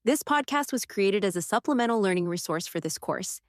This podcast was created as a supplemental learning resource for this course.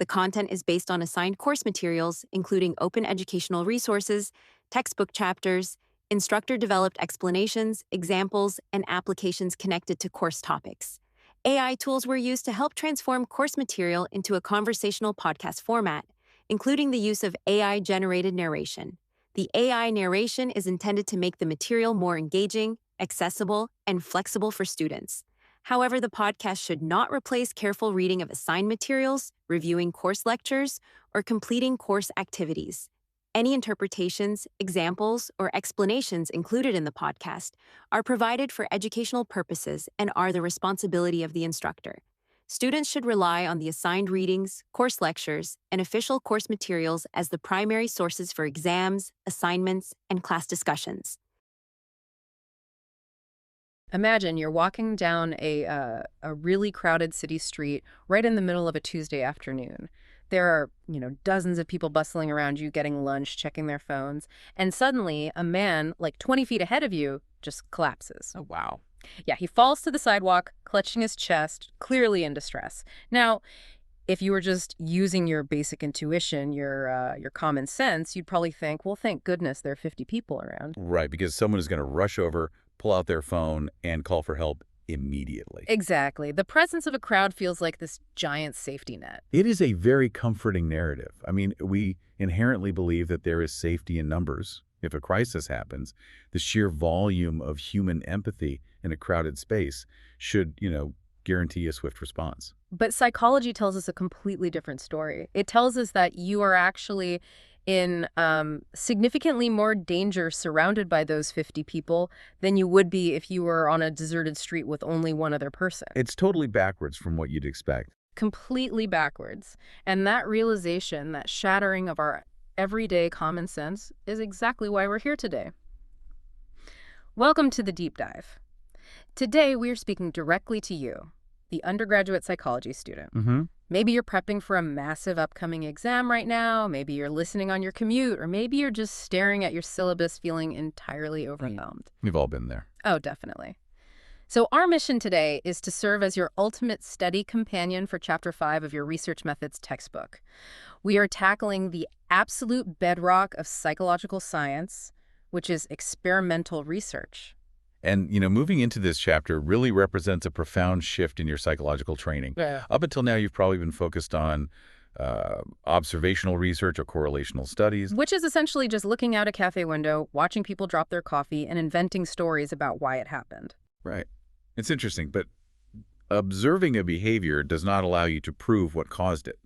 The content is based on assigned course materials, including open educational resources, textbook chapters, instructor-developed explanations, examples, and applications connected to course topics. AI tools were used to help transform course material into a conversational podcast format, including the use of AI-generated narration. The AI narration is intended to make the material more engaging, accessible, and flexible for students. However, the podcast should not replace careful reading of assigned materials, reviewing course lectures, or completing course activities. Any interpretations, examples, or explanations included in the podcast are provided for educational purposes and are the responsibility of the instructor. Students should rely on the assigned readings, course lectures, and official course materials as the primary sources for exams, assignments, and class discussions. Imagine you're walking down a really crowded city street right in the middle of a Tuesday afternoon. There are, dozens of people bustling around you, getting lunch, checking their phones, and suddenly a man, like 20 feet ahead of you, just collapses. Oh, wow. Yeah, he falls to the sidewalk, clutching his chest, clearly in distress. Now, if you were just using your basic intuition, your common sense, you'd probably think, well, thank goodness there are 50 people around. Right, because someone is going to rush over, pull out their phone, and call for help immediately. Exactly. The presence of a crowd feels like this giant safety net. It is a very comforting narrative. I mean, we inherently believe that there is safety in numbers. If a crisis happens, the sheer volume of human empathy in a crowded space should, guarantee a swift response. But psychology tells us a completely different story. It tells us that you are actually in significantly more danger surrounded by those 50 people than you would be if you were on a deserted street with only one other person. It's totally backwards from what you'd expect. Completely backwards. And that realization, that shattering of our everyday common sense, is exactly why we're here today. Welcome to the Deep Dive. Today, we're speaking directly to you, the undergraduate psychology student. Maybe you're prepping for a massive upcoming exam right now, maybe you're listening on your commute, or maybe you're just staring at your syllabus feeling entirely overwhelmed. We've all been there. Oh, definitely. So our mission today is to serve as your ultimate study companion for Chapter 5 of your Research Methods textbook. We are tackling the absolute bedrock of psychological science, which is experimental research. And, moving into this chapter really represents a profound shift in your psychological training. Yeah. Up until now, you've probably been focused on observational research or correlational studies. Which is essentially just looking out a cafe window, watching people drop their coffee, and inventing stories about why it happened. Right. It's interesting, but observing a behavior does not allow you to prove what caused it.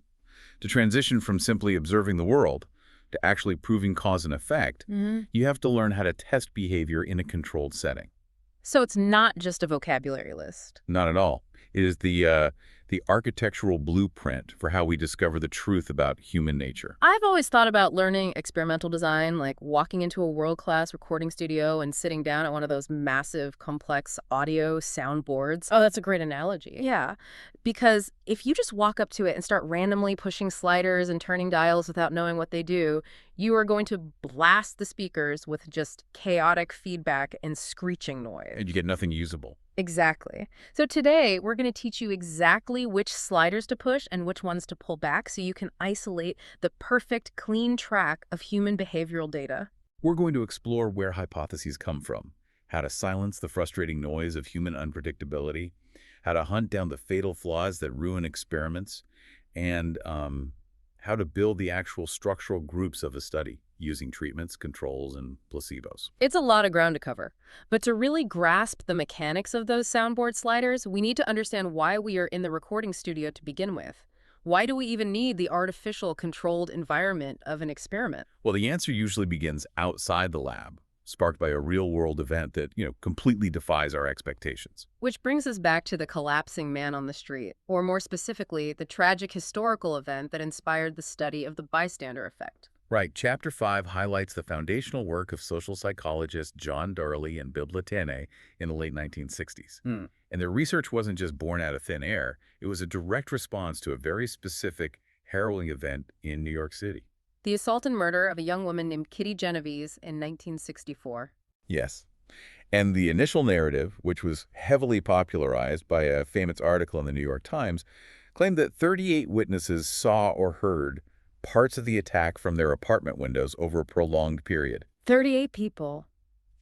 To transition from simply observing the world to actually proving cause and effect, you have to learn how to test behavior in a controlled setting. So it's not just a vocabulary list. Not at all. It is the architectural blueprint for how we discover the truth about human nature. I've always thought about learning experimental design, like walking into a world-class recording studio and sitting down at one of those massive, complex audio soundboards. Oh, that's a great analogy. Yeah, because if you just walk up to it and start randomly pushing sliders and turning dials without knowing what they do, you are going to blast the speakers with just chaotic feedback and screeching noise. And you get nothing usable. Exactly. So today, we're going to teach you exactly which sliders to push and which ones to pull back so you can isolate the perfect, clean track of human behavioral data. We're going to explore where hypotheses come from, how to silence the frustrating noise of human unpredictability, how to hunt down the fatal flaws that ruin experiments, and how to build the actual structural groups of a study using treatments, controls, and placebos. It's a lot of ground to cover. But to really grasp the mechanics of those soundboard sliders, we need to understand why we are in the recording studio to begin with. Why do we even need the artificial controlled environment of an experiment? Well, the answer usually begins outside the lab, sparked by a real-world event that, completely defies our expectations. Which brings us back to the collapsing man on the street, or more specifically, the tragic historical event that inspired the study of the bystander effect. Right. Chapter 5 highlights the foundational work of social psychologists John Darley and Bill Blatany in the late 1960s. And their research wasn't just born out of thin air. It was a direct response to a very specific, harrowing event in New York City. The assault and murder of a young woman named Kitty Genovese in 1964. Yes. And the initial narrative, which was heavily popularized by a famous article in the New York Times, claimed that 38 witnesses saw or heard parts of the attack from their apartment windows over a prolonged period. 38 people.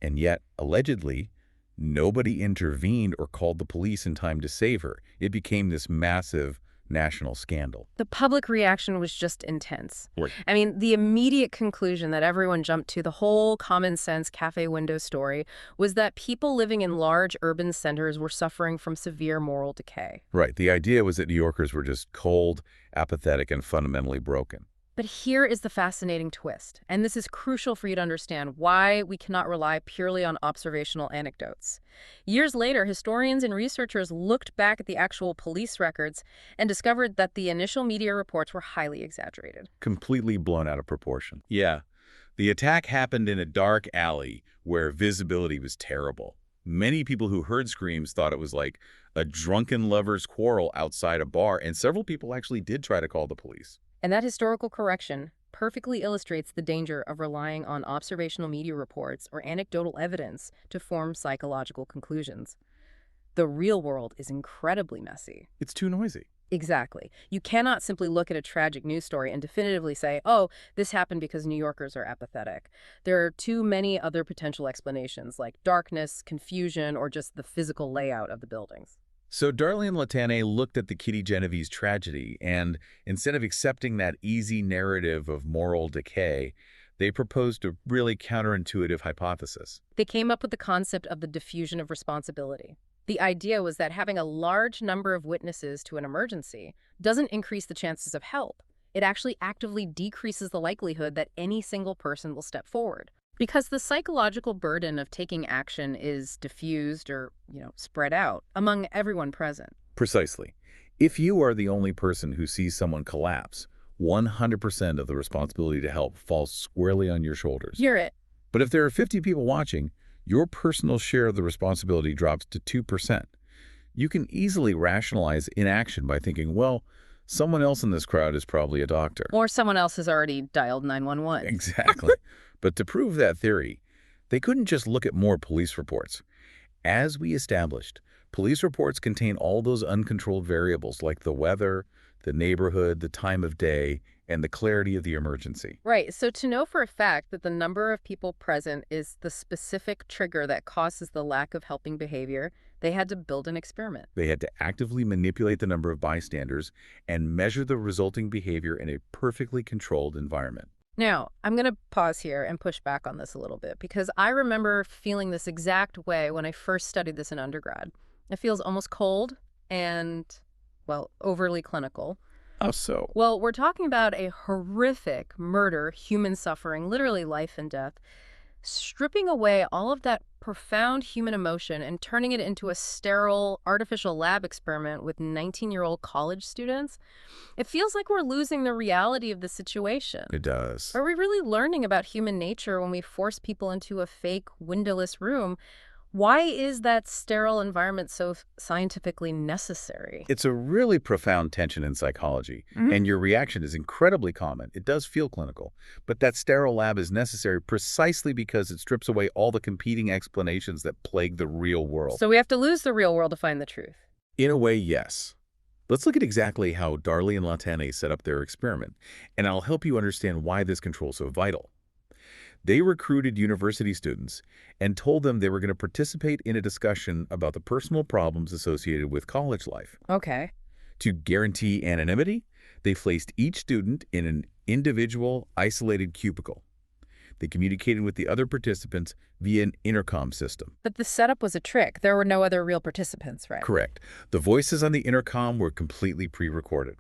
And yet, allegedly, nobody intervened or called the police in time to save her. It became this massive national scandal. The public reaction was just intense. Right. I mean, the immediate conclusion that everyone jumped to, the whole common sense cafe window story, was that people living in large urban centers were suffering from severe moral decay. Right. The idea was that New Yorkers were just cold, apathetic, and fundamentally broken. But here is the fascinating twist, and this is crucial for you to understand why we cannot rely purely on observational anecdotes. Years later, historians and researchers looked back at the actual police records and discovered that the initial media reports were highly exaggerated. Completely blown out of proportion. Yeah. The attack happened in a dark alley where visibility was terrible. Many people who heard screams thought it was like a drunken lover's quarrel outside a bar, and several people actually did try to call the police. And that historical correction perfectly illustrates the danger of relying on observational media reports or anecdotal evidence to form psychological conclusions. The real world is incredibly messy. It's too noisy. Exactly. You cannot simply look at a tragic news story and definitively say, oh, this happened because New Yorkers are apathetic. There are too many other potential explanations, like darkness, confusion, or just the physical layout of the buildings. So Darlene Latane looked at the Kitty Genovese tragedy, and instead of accepting that easy narrative of moral decay, they proposed a really counterintuitive hypothesis. They came up with the concept of the diffusion of responsibility. The idea was that having a large number of witnesses to an emergency doesn't increase the chances of help. It actually actively decreases the likelihood that any single person will step forward. Because the psychological burden of taking action is diffused or, spread out among everyone present. Precisely. If you are the only person who sees someone collapse, 100% of the responsibility to help falls squarely on your shoulders. Hear it. But if there are 50 people watching, your personal share of the responsibility drops to 2%. You can easily rationalize inaction by thinking, well, someone else in this crowd is probably a doctor. Or someone else has already dialed 911. Exactly. But to prove that theory, they couldn't just look at more police reports. As we established, police reports contain all those uncontrolled variables like the weather, the neighborhood, the time of day, and the clarity of the emergency. Right. So to know for a fact that the number of people present is the specific trigger that causes the lack of helping behavior, they had to build an experiment. They had to actively manipulate the number of bystanders and measure the resulting behavior in a perfectly controlled environment. Now, I'm going to pause here and push back on this a little bit because I remember feeling this exact way when I first studied this in undergrad. It feels almost cold and, overly clinical. How so? Well, we're talking about a horrific murder, human suffering, literally life and death, stripping away all of that profound human emotion and turning it into a sterile, artificial lab experiment with 19-year-old college students. It feels like we're losing the reality of the situation. It does. Are we really learning about human nature when we force people into a fake, windowless room? Why is that sterile environment so scientifically necessary? It's a really profound tension in psychology, and your reaction is incredibly common. It does feel clinical, but that sterile lab is necessary precisely because it strips away all the competing explanations that plague the real world. So we have to lose the real world to find the truth. In a way, yes. Let's look at exactly how Darlene and Latane set up their experiment, and I'll help you understand why this control is so vital. They recruited university students and told them they were going to participate in a discussion about the personal problems associated with college life. Okay. To guarantee anonymity, they placed each student in an individual, isolated cubicle. They communicated with the other participants via an intercom system. But the setup was a trick. There were no other real participants, right? Correct. The voices on the intercom were completely pre-recorded.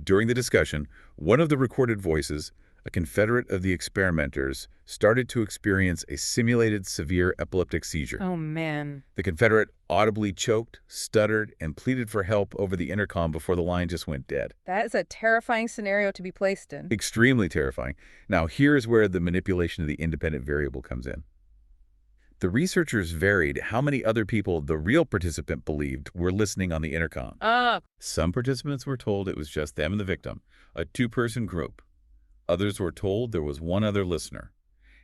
During the discussion, one of the recorded voices, a Confederate of the experimenters, started to experience a simulated severe epileptic seizure. Oh, man. The Confederate audibly choked, stuttered, and pleaded for help over the intercom before the line just went dead. That is a terrifying scenario to be placed in. Extremely terrifying. Now, here's where the manipulation of the independent variable comes in. The researchers varied how many other people the real participant believed were listening on the intercom. Some participants were told it was just them and the victim, a two-person group. Others were told there was one other listener.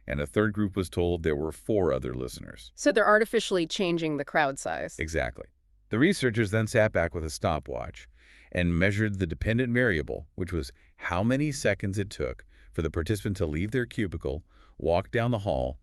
and a third group was told there were 4 other listeners. So they're artificially changing the crowd size. Exactly. The researchers then sat back with a stopwatch and measured the dependent variable, which was how many seconds it took for the participant to leave their cubicle, walk down the hall,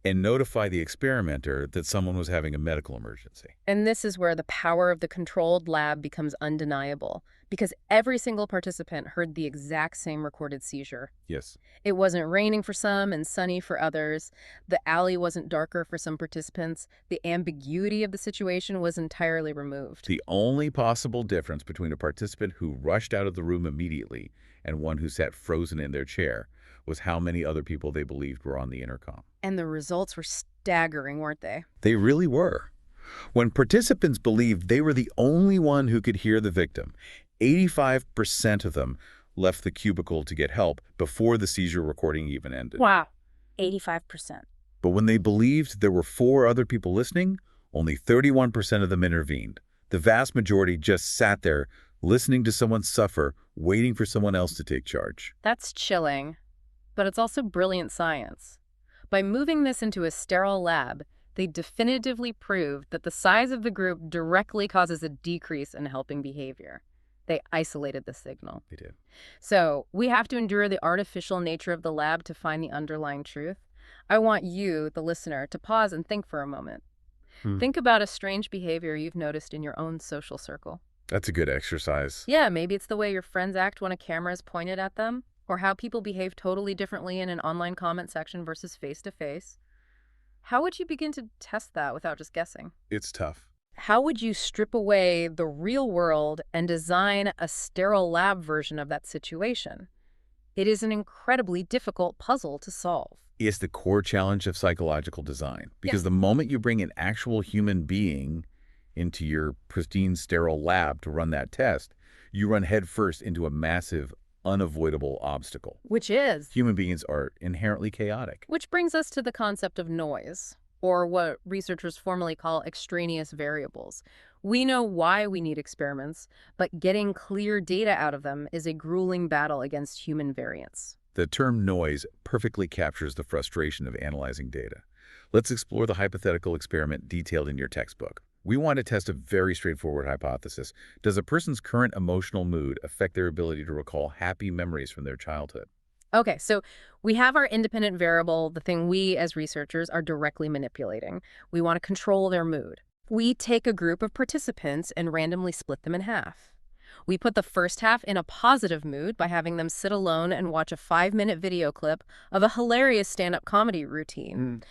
and notify the experimenter that someone was having a medical emergency. And this is where the power of the controlled lab becomes undeniable, because every single participant heard the exact same recorded seizure. Yes. It wasn't raining for some and sunny for others. The alley wasn't darker for some participants. The ambiguity of the situation was entirely removed. The only possible difference between a participant who rushed out of the room immediately and one who sat frozen in their chair was how many other people they believed were on the intercom. And the results were staggering, weren't they? They really were. When participants believed they were the only one who could hear the victim, 85% of them left the cubicle to get help before the seizure recording even ended. Wow, 85%. But when they believed there were 4 other people listening, only 31% of them intervened. The vast majority just sat there, listening to someone suffer, waiting for someone else to take charge. That's chilling, but it's also brilliant science. By moving this into a sterile lab, they definitively proved that the size of the group directly causes a decrease in helping behavior. They isolated the signal. They did. So we have to endure the artificial nature of the lab to find the underlying truth. I want you, the listener, to pause and think for a moment. Think about a strange behavior you've noticed in your own social circle. That's a good exercise. Yeah, maybe it's the way your friends act when a camera is pointed at them, or how people behave totally differently in an online comment section versus face-to-face. How would you begin to test that without just guessing? It's tough. How would you strip away the real world and design a sterile lab version of that situation? It is an incredibly difficult puzzle to solve. It's the core challenge of psychological design. Because the moment you bring an actual human being into your pristine, sterile lab to run that test, you run headfirst into a massive, unavoidable obstacle. Which is? Human beings are inherently chaotic. Which brings us to the concept of noise, or what researchers formally call extraneous variables. We know why we need experiments, but getting clear data out of them is a grueling battle against human variance. The term noise perfectly captures the frustration of analyzing data. Let's explore the hypothetical experiment detailed in your textbook. We want to test a very straightforward hypothesis. Does a person's current emotional mood affect their ability to recall happy memories from their childhood? Okay, so we have our independent variable, the thing we as researchers are directly manipulating. We want to control their mood. We take a group of participants and randomly split them in half. We put the first half in a positive mood by having them sit alone and watch a 5-minute video clip of a hilarious stand-up comedy routine.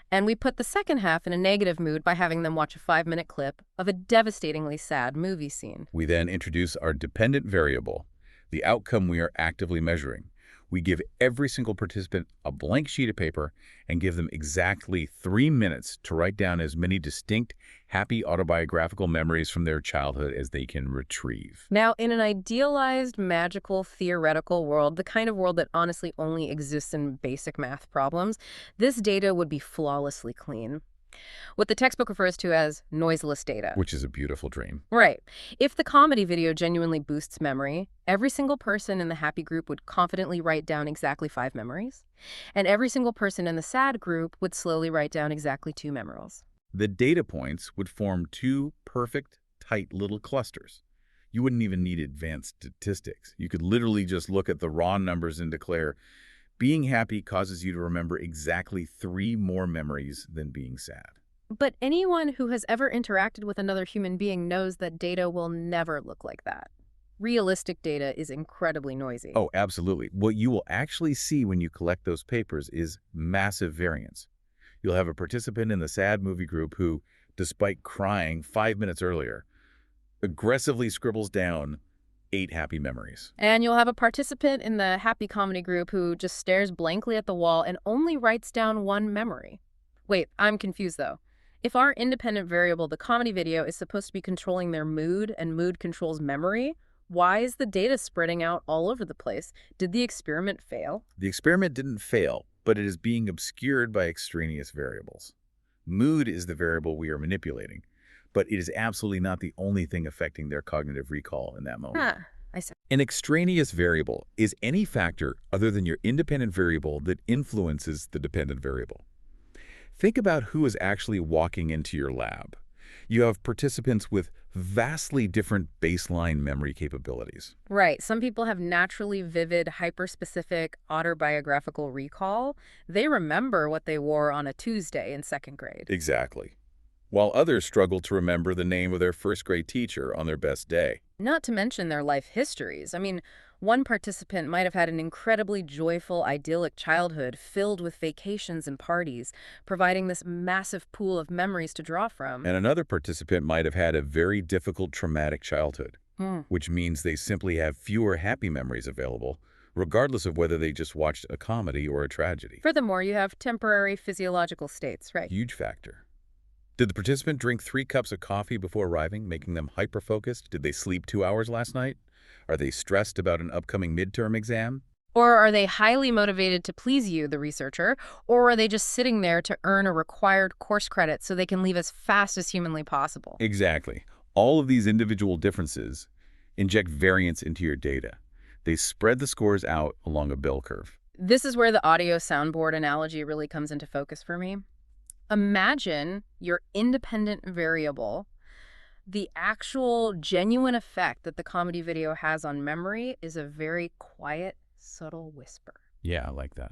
And we put the second half in a negative mood by having them watch a 5-minute clip of a devastatingly sad movie scene. We then introduce our dependent variable, the outcome we are actively measuring. We give every single participant a blank sheet of paper and give them exactly 3 minutes to write down as many distinct, happy autobiographical memories from their childhood as they can retrieve. Now, in an idealized, magical, theoretical world, the kind of world that honestly only exists in basic math problems, this data would be flawlessly clean. What the textbook refers to as noiseless data. Which is a beautiful dream. Right. If the comedy video genuinely boosts memory, every single person in the happy group would confidently write down exactly 5 memories, and every single person in the sad group would slowly write down exactly 2 memories. The data points would form 2 perfect, tight little clusters. You wouldn't even need advanced statistics. You could literally just look at the raw numbers and declare, being happy causes you to remember exactly 3 more memories than being sad. But anyone who has ever interacted with another human being knows that data will never look like that. Realistic data is incredibly noisy. Oh, absolutely. What you will actually see when you collect those papers is massive variance. You'll have a participant in the sad movie group who, despite crying 5 minutes earlier, aggressively scribbles down 8 happy memories. And you'll have a participant in the happy comedy group who just stares blankly at the wall and only writes down 1 memory. Wait, I'm confused though. If our independent variable, the comedy video, is supposed to be controlling their mood and mood controls memory, why is the data spreading out all over the place? Did the experiment fail? The experiment didn't fail, but it is being obscured by extraneous variables. Mood is the variable we are manipulating, but it is absolutely not the only thing affecting their cognitive recall in that moment. I see. An extraneous variable is any factor other than your independent variable that influences the dependent variable. Think about who is actually walking into your lab. You have participants with vastly different baseline memory capabilities. Right. Some people have naturally vivid, hyperspecific autobiographical recall. They remember what they wore on a Tuesday in second grade. Exactly. While others struggle to remember the name of their first-grade teacher on their best day. Not to mention their life histories. I mean, one participant might have had an incredibly joyful, idyllic childhood filled with vacations and parties, providing this massive pool of memories to draw from. And another participant might have had a very difficult traumatic childhood, which means they simply have fewer happy memories available, regardless of whether they just watched a comedy or a tragedy. Furthermore, you have temporary physiological states, right? Huge factor. Did the participant drink 3 cups of coffee before arriving, making them hyper-focused? Did they sleep 2 hours last night? Are they stressed about an upcoming midterm exam? Or are they highly motivated to please you, the researcher, or are they just sitting there to earn a required course credit so they can leave as fast as humanly possible? Exactly. All of these individual differences inject variance into your data. They spread the scores out along a bell curve. This is where the audio soundboard analogy really comes into focus for me. Imagine your independent variable. The actual genuine effect that the comedy video has on memory is a very quiet, subtle whisper. Yeah, I like that.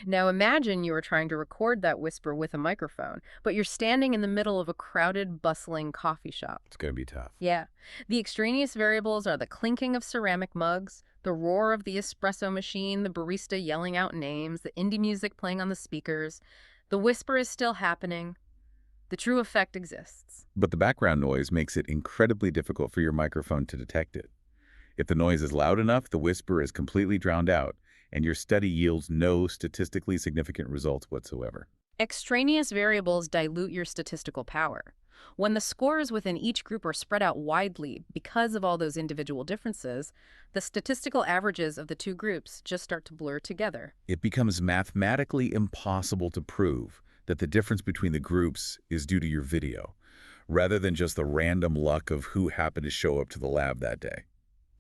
Now imagine you are trying to record that whisper with a microphone, but you're standing in the middle of a crowded, bustling coffee shop. It's going to be tough. Yeah. The extraneous variables are the clinking of ceramic mugs, the roar of the espresso machine, the barista yelling out names, the indie music playing on the speakers. The whisper is still happening. The true effect exists. But the background noise makes it incredibly difficult for your microphone to detect it. If the noise is loud enough, the whisper is completely drowned out, and your study yields no statistically significant results whatsoever. Extraneous variables dilute your statistical power. When the scores within each group are spread out widely because of all those individual differences, the statistical averages of the two groups just start to blur together. It becomes mathematically impossible to prove that the difference between the groups is due to your video, rather than just the random luck of who happened to show up to the lab that day.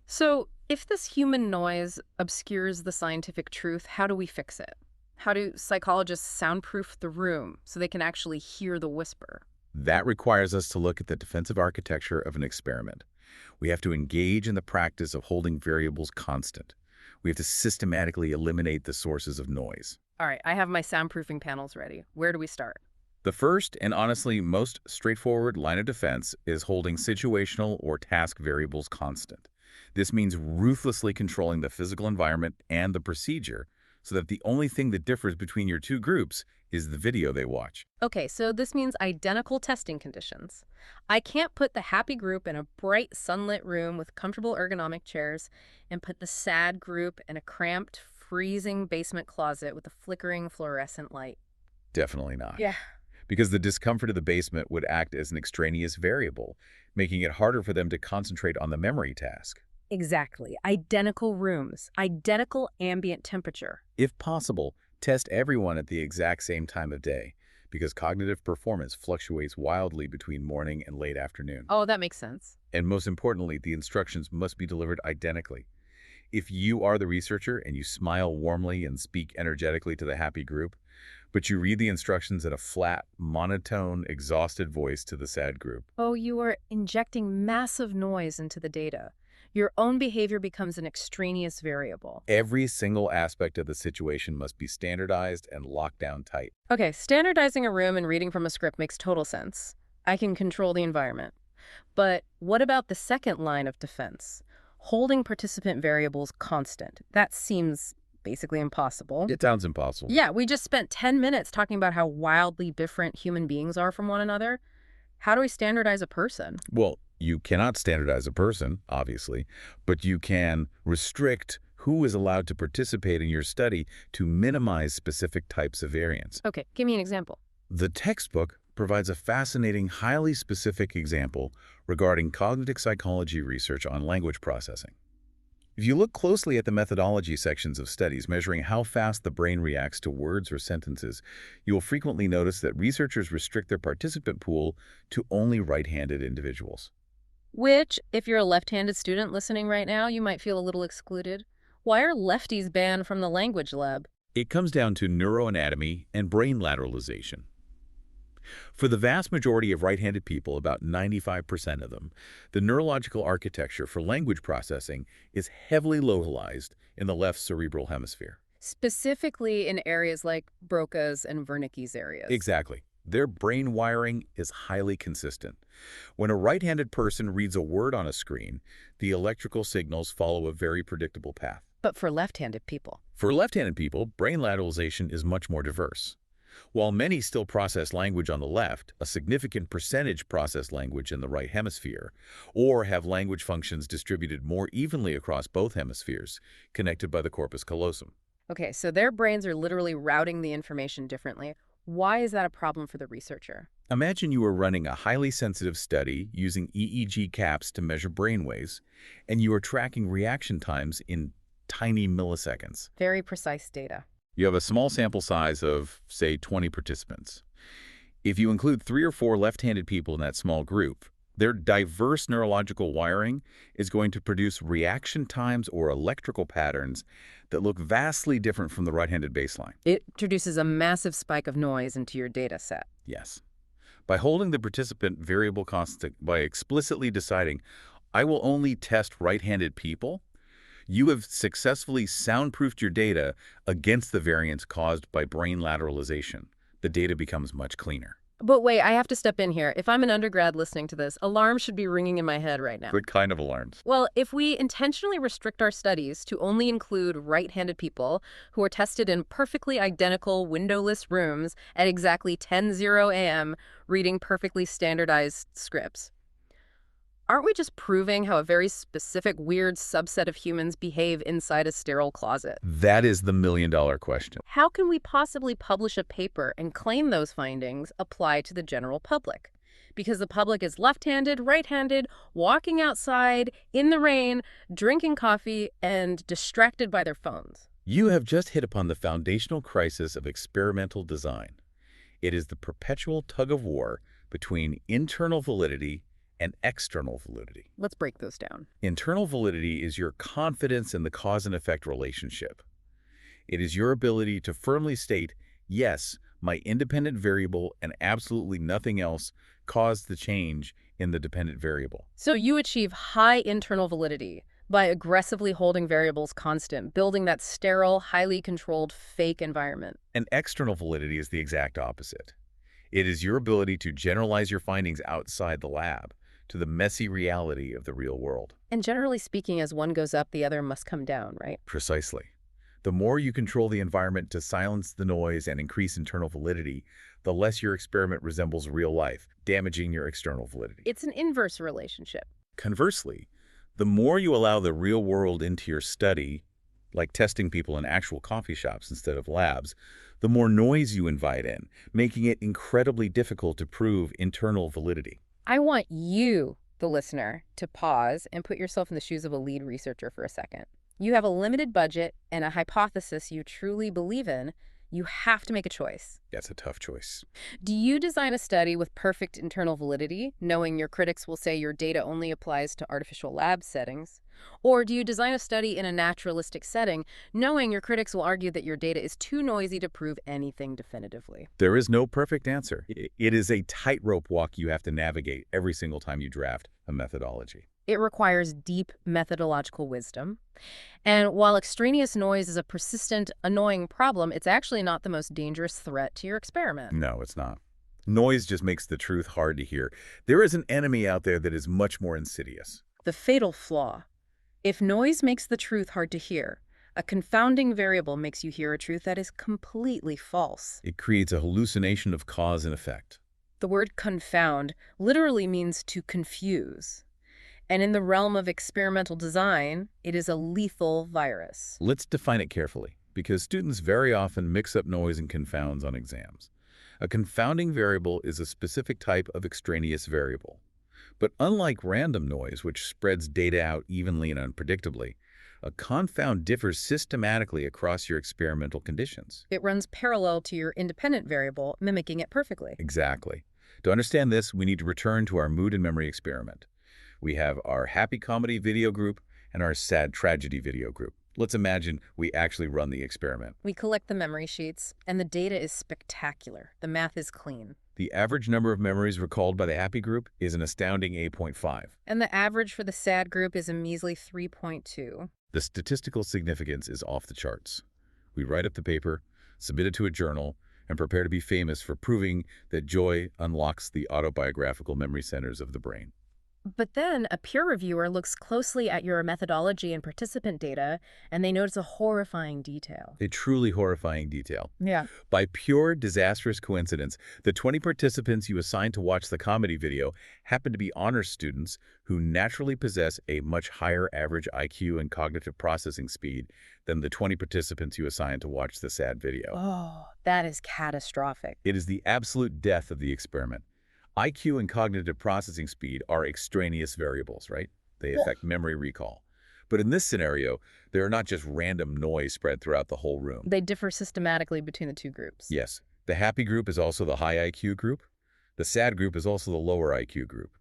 So, if this human noise obscures the scientific truth, how do we fix it? How do psychologists soundproof the room so they can actually hear the whisper? That requires us to look at the defensive architecture of an experiment. We have to engage in the practice of holding variables constant. We have to systematically eliminate the sources of noise. All right, I have my soundproofing panels ready. Where do we start? The first and honestly most straightforward line of defense is holding situational or task variables constant. This means ruthlessly controlling the physical environment and the procedure so that the only thing that differs between your two groups is the video they watch. Okay, so this means identical testing conditions. I can't put the happy group in a bright, sunlit room with comfortable ergonomic chairs and put the sad group in a cramped, freezing basement closet with a flickering fluorescent light. Definitely not. Yeah. Because the discomfort of the basement would act as an extraneous variable, making it harder for them to concentrate on the memory task. Exactly. Identical rooms, identical ambient temperature. If possible, test everyone at the exact same time of day, because cognitive performance fluctuates wildly between morning and late afternoon. Oh, that makes sense. And most importantly, the instructions must be delivered identically. If you are the researcher and you smile warmly and speak energetically to the happy group, but you read the instructions in a flat, monotone, exhausted voice to the sad group. Oh, you are injecting massive noise into the data. Your own behavior becomes an extraneous variable. Every single aspect of the situation must be standardized and locked down tight. Okay, standardizing a room and reading from a script makes total sense. I can control the environment. But what about the second line of defense? Holding participant variables constant. That seems basically impossible. It sounds impossible. Yeah, we just spent 10 minutes talking about how wildly different human beings are from one another. How do we standardize a person? Well, you cannot standardize a person, obviously, but you can restrict who is allowed to participate in your study to minimize specific types of variance. Okay, give me an example. The textbook provides a fascinating, highly specific example regarding cognitive psychology research on language processing. If you look closely at the methodology sections of studies measuring how fast the brain reacts to words or sentences, you will frequently notice that researchers restrict their participant pool to only right-handed individuals. Which, if you're a left-handed student listening right now, you might feel a little excluded. Why are lefties banned from the language lab? It comes down to neuroanatomy and brain lateralization. For the vast majority of right-handed people, about 95% of them, the neurological architecture for language processing is heavily localized in the left cerebral hemisphere. Specifically in areas like Broca's and Wernicke's areas. Exactly. Their brain wiring is highly consistent. When a right-handed person reads a word on a screen, the electrical signals follow a very predictable path. But for left-handed people. For left-handed people, brain lateralization is much more diverse. While many still process language on the left, a significant percentage process language in the right hemisphere, or have language functions distributed more evenly across both hemispheres, connected by the corpus callosum. Okay, so their brains are literally routing the information differently. Why is that a problem for the researcher? Imagine you are running a highly sensitive study using EEG caps to measure brainwaves, and you are tracking reaction times in tiny milliseconds. Very precise data. You have a small sample size of, say, 20 participants. If you include 3 or 4 left-handed people in that small group, their diverse neurological wiring is going to produce reaction times or electrical patterns that look vastly different from the right-handed baseline. It introduces a massive spike of noise into your data set. Yes. By holding the participant variable constant, by explicitly deciding, I will only test right-handed people, you have successfully soundproofed your data against the variance caused by brain lateralization. The data becomes much cleaner. But wait, I have to step in here. If I'm an undergrad listening to this, alarms should be ringing in my head right now. What kind of alarms? Well, if we intentionally restrict our studies to only include right-handed people who are tested in perfectly identical windowless rooms at exactly 10:00 a.m. reading perfectly standardized scripts, aren't we just proving how a very specific, weird subset of humans behave inside a sterile closet? That is the million-dollar question. How can we possibly publish a paper and claim those findings apply to the general public? Because the public is left-handed, right-handed, walking outside, in the rain, drinking coffee, and distracted by their phones. You have just hit upon the foundational crisis of experimental design. It is the perpetual tug-of-war between internal validity and external validity. Let's break those down. Internal validity is your confidence in the cause and effect relationship. It is your ability to firmly state, yes, my independent variable and absolutely nothing else caused the change in the dependent variable. So you achieve high internal validity by aggressively holding variables constant, building that sterile, highly controlled fake environment. And external validity is the exact opposite. It is your ability to generalize your findings outside the lab to the messy reality of the real world. And generally speaking, as one goes up, the other must come down, right? Precisely. The more you control the environment to silence the noise and increase internal validity, the less your experiment resembles real life, damaging your external validity. It's an inverse relationship. Conversely, the more you allow the real world into your study, like testing people in actual coffee shops instead of labs, the more noise you invite in, making it incredibly difficult to prove internal validity. I want you, the listener, to pause and put yourself in the shoes of a lead researcher for a second. You have a limited budget and a hypothesis you truly believe in. You have to make a choice. That's a tough choice. Do you design a study with perfect internal validity, knowing your critics will say your data only applies to artificial lab settings? Or do you design a study in a naturalistic setting, knowing your critics will argue that your data is too noisy to prove anything definitively? There is no perfect answer. It is a tightrope walk you have to navigate every single time you draft a methodology. It requires deep methodological wisdom. And while extraneous noise is a persistent, annoying problem, it's actually not the most dangerous threat to your experiment. No, it's not. Noise just makes the truth hard to hear. There is an enemy out there that is much more insidious. The fatal flaw. If noise makes the truth hard to hear, a confounding variable makes you hear a truth that is completely false. It creates a hallucination of cause and effect. The word confound literally means to confuse. And in the realm of experimental design, it is a lethal virus. Let's define it carefully, because students very often mix up noise and confounds on exams. A confounding variable is a specific type of extraneous variable. But unlike random noise, which spreads data out evenly and unpredictably, a confound differs systematically across your experimental conditions. It runs parallel to your independent variable, mimicking it perfectly. Exactly. To understand this, we need to return to our mood and memory experiment. We have our happy comedy video group and our sad tragedy video group. Let's imagine we actually run the experiment. We collect the memory sheets, and the data is spectacular. The math is clean. The average number of memories recalled by the happy group is an astounding 8.5. And the average for the sad group is a measly 3.2. The statistical significance is off the charts. We write up the paper, submit it to a journal, and prepare to be famous for proving that joy unlocks the autobiographical memory centers of the brain. But then a peer reviewer looks closely at your methodology and participant data, and they notice a horrifying detail. A truly horrifying detail. Yeah. By pure disastrous coincidence, the 20 participants you assigned to watch the comedy video happen to be honors students who naturally possess a much higher average IQ and cognitive processing speed than the 20 participants you assigned to watch the sad video. Oh, that is catastrophic. It is the absolute death of the experiment. IQ and cognitive processing speed are extraneous variables, right? They affect memory recall. But in this scenario, they are not just random noise spread throughout the whole room. They differ systematically between the two groups. Yes. The happy group is also the high IQ group. The sad group is also the lower IQ group.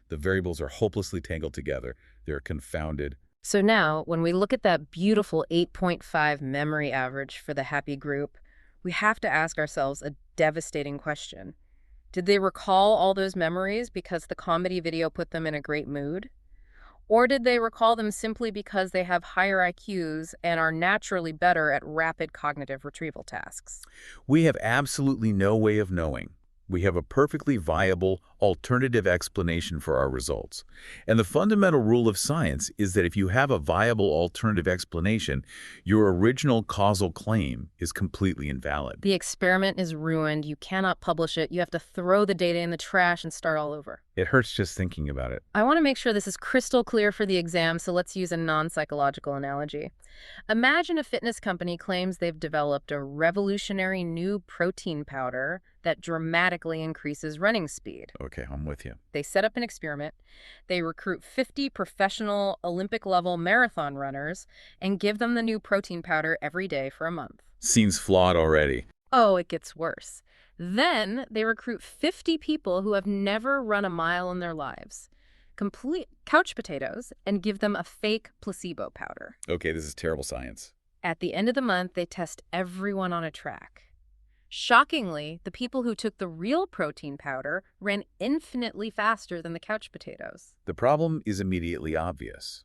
The variables are hopelessly tangled together. They're confounded. So now, when we look at that beautiful 8.5 memory average for the happy group, we have to ask ourselves a devastating question. Did they recall all those memories because the comedy video put them in a great mood? Or did they recall them simply because they have higher IQs and are naturally better at rapid cognitive retrieval tasks? We have absolutely no way of knowing. We have a perfectly viable alternative explanation for our results. And the fundamental rule of science is that if you have a viable alternative explanation, your original causal claim is completely invalid. The experiment is ruined. You cannot publish it. You have to throw the data in the trash and start all over. It hurts just thinking about it. I want to make sure this is crystal clear for the exam, so let's use a non-psychological analogy. Imagine a fitness company claims they've developed a revolutionary new protein powder that dramatically increases running speed. Okay, I'm with you. They set up an experiment. They recruit 50 professional Olympic-level marathon runners and give them the new protein powder every day for a month. Seems flawed already. Oh, it gets worse. Then they recruit 50 people who have never run a mile in their lives, complete couch potatoes, and give them a fake placebo powder. Okay, this is terrible science. At the end of the month, they test everyone on a track. Shockingly, the people who took the real protein powder ran infinitely faster than the couch potatoes. The problem is immediately obvious.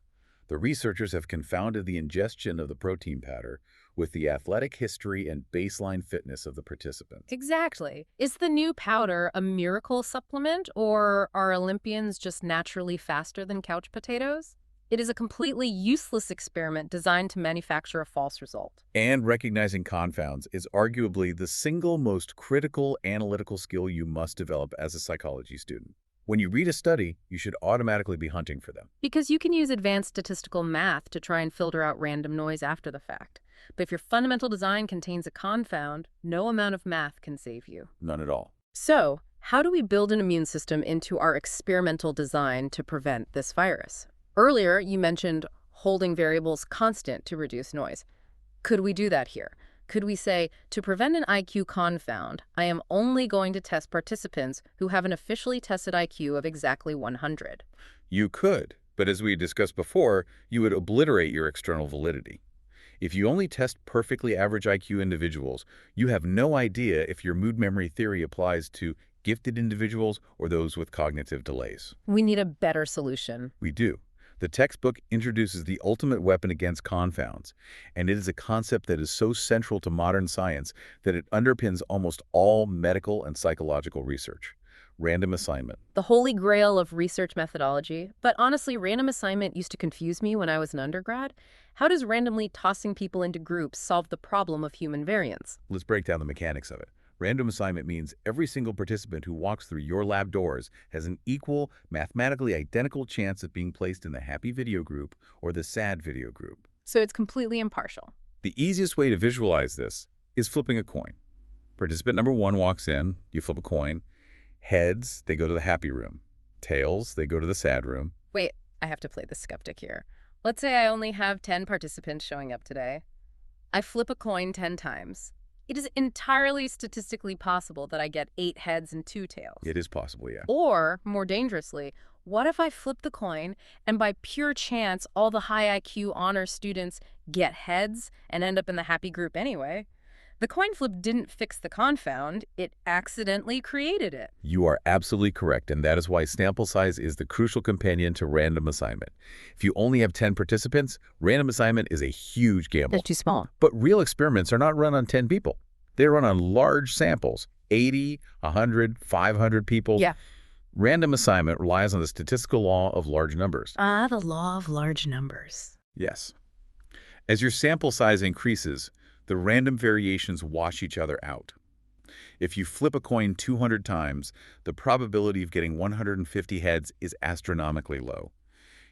The researchers have confounded the ingestion of the protein powder with the athletic history and baseline fitness of the participants. Exactly. Is the new powder a miracle supplement, or are Olympians just naturally faster than couch potatoes? It is a completely useless experiment designed to manufacture a false result. And recognizing confounds is arguably the single most critical analytical skill you must develop as a psychology student. When you read a study, you should automatically be hunting for them. Because you can use advanced statistical math to try and filter out random noise after the fact. But if your fundamental design contains a confound, no amount of math can save you. None at all. So, how do we build an immune system into our experimental design to prevent this virus? Earlier, you mentioned holding variables constant to reduce noise. Could we do that here? Could we say, to prevent an IQ confound, I am only going to test participants who have an officially tested IQ of exactly 100? You could, but as we discussed before, you would obliterate your external validity. If you only test perfectly average IQ individuals, you have no idea if your mood memory theory applies to gifted individuals or those with cognitive delays. We need a better solution. We do. The textbook introduces the ultimate weapon against confounds, and it is a concept that is so central to modern science that it underpins almost all medical and psychological research. Random assignment. The holy grail of research methodology, but honestly, random assignment used to confuse me when I was an undergrad. How does randomly tossing people into groups solve the problem of human variance? Let's break down the mechanics of it. Random assignment means every single participant who walks through your lab doors has an equal, mathematically identical chance of being placed in the happy video group or the sad video group. So it's completely impartial. The easiest way to visualize this is flipping a coin. Participant number 1 walks in, you flip a coin. Heads, they go to the happy room. Tails, they go to the sad room. Wait, I have to play the skeptic here. Let's say I only have 10 participants showing up today. I flip a coin 10 times. It is entirely statistically possible that I get 8 heads and 2 tails. It is possible, yeah. Or, more dangerously, what if I flip the coin and by pure chance all the high IQ honor students get heads and end up in the happy group anyway? The coin flip didn't fix the confound, it accidentally created it. You are absolutely correct, and that is why sample size is the crucial companion to random assignment. If you only have 10 participants, random assignment is a huge gamble. That's too small. But real experiments are not run on 10 people. They run on large samples, 80, 100, 500 people. Yeah. Random assignment relies on the statistical law of large numbers. Ah, the law of large numbers. Yes. As your sample size increases, the random variations wash each other out. If you flip a coin 200 times, the probability of getting 150 heads is astronomically low.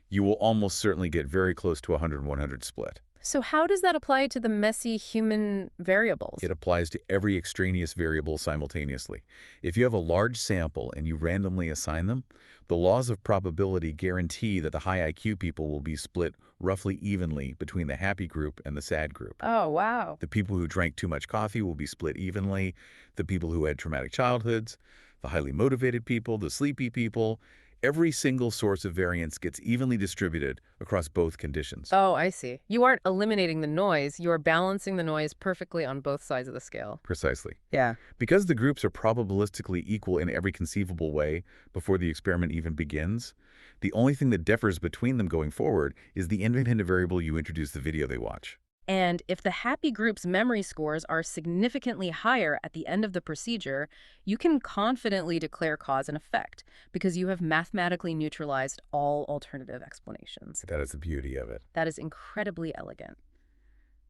You will almost certainly get very close to a 100-100 split. So how does that apply to the messy human variables? It applies to every extraneous variable simultaneously. If you have a large sample and you randomly assign them, the laws of probability guarantee that the high IQ people will be split roughly evenly between the happy group and the sad group. Oh, wow. The people who drank too much coffee will be split evenly. The people who had traumatic childhoods, the highly motivated people, the sleepy people, every single source of variance gets evenly distributed across both conditions. Oh, I see. You aren't eliminating the noise, you are balancing the noise perfectly on both sides of the scale. Precisely. Yeah. Because the groups are probabilistically equal in every conceivable way before the experiment even begins, the only thing that differs between them going forward is the independent variable you introduce the video they watch. And if the happy group's memory scores are significantly higher at the end of the procedure, you can confidently declare cause and effect because you have mathematically neutralized all alternative explanations. That is the beauty of it. That is incredibly elegant.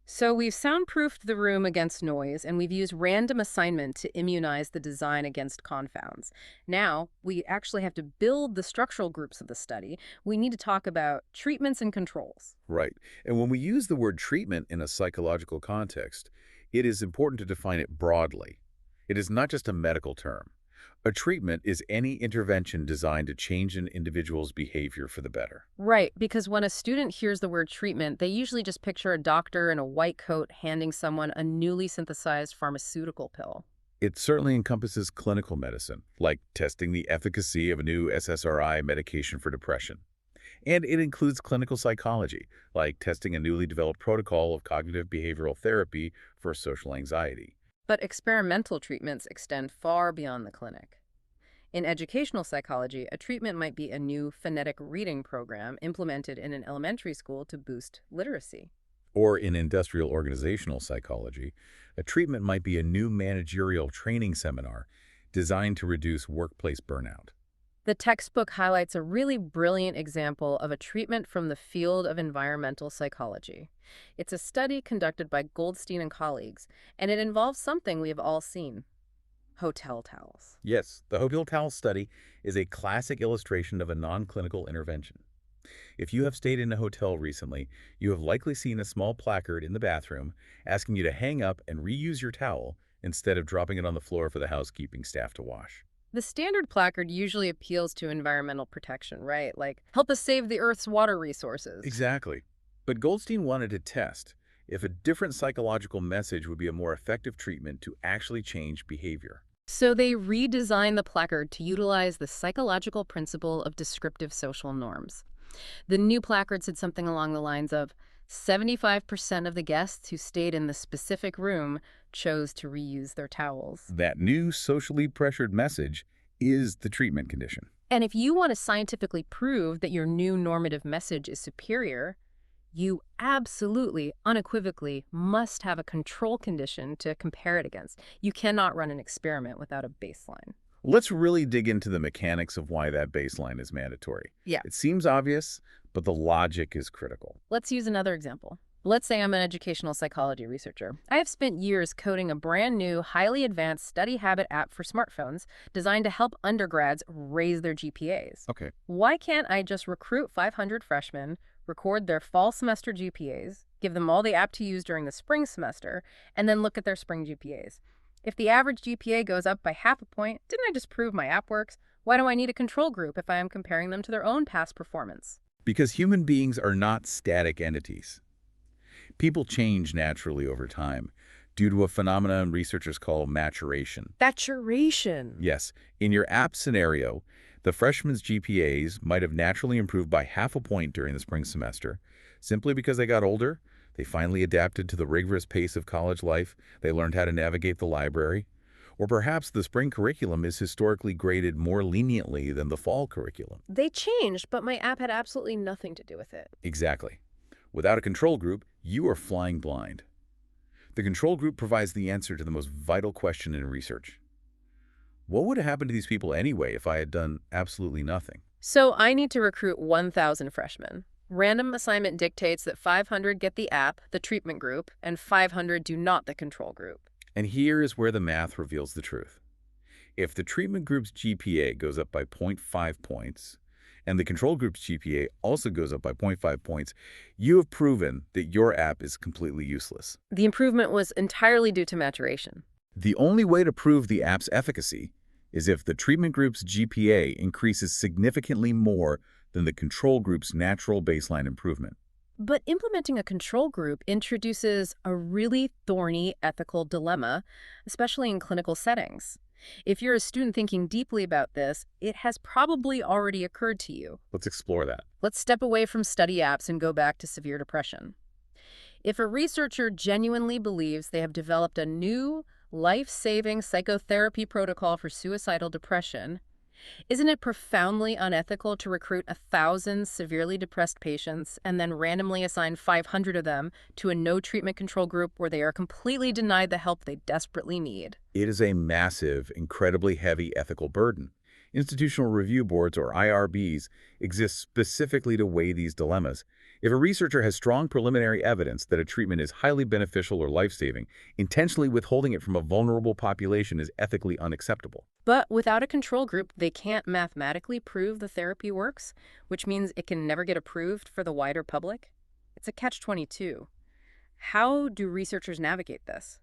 So we've soundproofed the room against noise, and we've used random assignment to immunize the design against confounds. Now, we actually have to build the structural groups of the study. We need to talk about treatments and controls. Right. And when we use the word treatment in a psychological context, it is important to define it broadly. It is not just a medical term. A treatment is any intervention designed to change an individual's behavior for the better. Right, because when a student hears the word treatment, they usually just picture a doctor in a white coat handing someone a newly synthesized pharmaceutical pill. It certainly encompasses clinical medicine, like testing the efficacy of a new SSRI medication for depression. And it includes clinical psychology, like testing a newly developed protocol of cognitive behavioral therapy for social anxiety. But experimental treatments extend far beyond the clinic. In educational psychology, a treatment might be a new phonetic reading program implemented in an elementary school to boost literacy. Or in industrial organizational psychology, a treatment might be a new managerial training seminar designed to reduce workplace burnout. The textbook highlights a really brilliant example of a treatment from the field of environmental psychology. It's a study conducted by Goldstein and colleagues, and it involves something we have all seen: hotel towels. Yes, the hotel towel study is a classic illustration of a non-clinical intervention. If you have stayed in a hotel recently, you have likely seen a small placard in the bathroom asking you to hang up and reuse your towel instead of dropping it on the floor for the housekeeping staff to wash. The standard placard usually appeals to environmental protection, right? Like, help us save the Earth's water resources. Exactly. But Goldstein wanted to test if a different psychological message would be a more effective treatment to actually change behavior. So they redesigned the placard to utilize the psychological principle of descriptive social norms. The new placard said something along the lines of, 75% of the guests who stayed in the specific room chose to reuse their towels. That new socially pressured message is the treatment condition. And if you want to scientifically prove that your new normative message is superior, you absolutely, unequivocally must have a control condition to compare it against. You cannot run an experiment without a baseline. Let's really dig into the mechanics of why that baseline is mandatory. Yeah. It seems obvious, but the logic is critical. Let's use another example. Let's say I'm an educational psychology researcher. I have spent years coding a brand new, highly advanced study habit app for smartphones designed to help undergrads raise their GPAs. Okay. Why can't I just recruit 500 freshmen, record their fall semester GPAs, give them all the app to use during the spring semester, and then look at their spring GPAs? If the average GPA goes up by half a point, didn't I just prove my app works? Why do I need a control group if I am comparing them to their own past performance? Because human beings are not static entities. People change naturally over time. due to a phenomenon researchers call maturation. Saturation. Yes, in your app scenario, the freshmen's GPAs might have naturally improved by half a point during the spring semester, simply because they got older, they finally adapted to the rigorous pace of college life, they learned how to navigate the library, or perhaps the spring curriculum is historically graded more leniently than the fall curriculum. They changed, but my app had absolutely nothing to do with it. Exactly. Without a control group, you are flying blind. The control group provides the answer to the most vital question in research. What would have happened to these people anyway if I had done absolutely nothing? So I need to recruit 1,000 freshmen. Random assignment dictates that 500 get the app, the treatment group, and 500 do not the control group. And here is where the math reveals the truth. If the treatment group's GPA goes up by 0.5 points, and the control group's GPA also goes up by 0.5 points, you have proven that your app is completely useless. The improvement was entirely due to maturation. The only way to prove the app's efficacy is if the treatment group's GPA increases significantly more than the control group's natural baseline improvement. But implementing a control group introduces a really thorny ethical dilemma, especially in clinical settings. If you're a student thinking deeply about this, it has probably already occurred to you. Let's explore that. Let's step away from study apps and go back to severe depression. If a researcher genuinely believes they have developed a new, life-saving psychotherapy protocol for suicidal depression, isn't it profoundly unethical to recruit 1,000 severely depressed patients and then randomly assign 500 of them to a no-treatment control group where they are completely denied the help they desperately need? It is a massive, incredibly heavy ethical burden. Institutional review boards, or IRBs, exist specifically to weigh these dilemmas. If a researcher has strong preliminary evidence that a treatment is highly beneficial or life-saving, intentionally withholding it from a vulnerable population is ethically unacceptable. But without a control group, they can't mathematically prove the therapy works, which means it can never get approved for the wider public. It's a catch-22. How do researchers navigate this?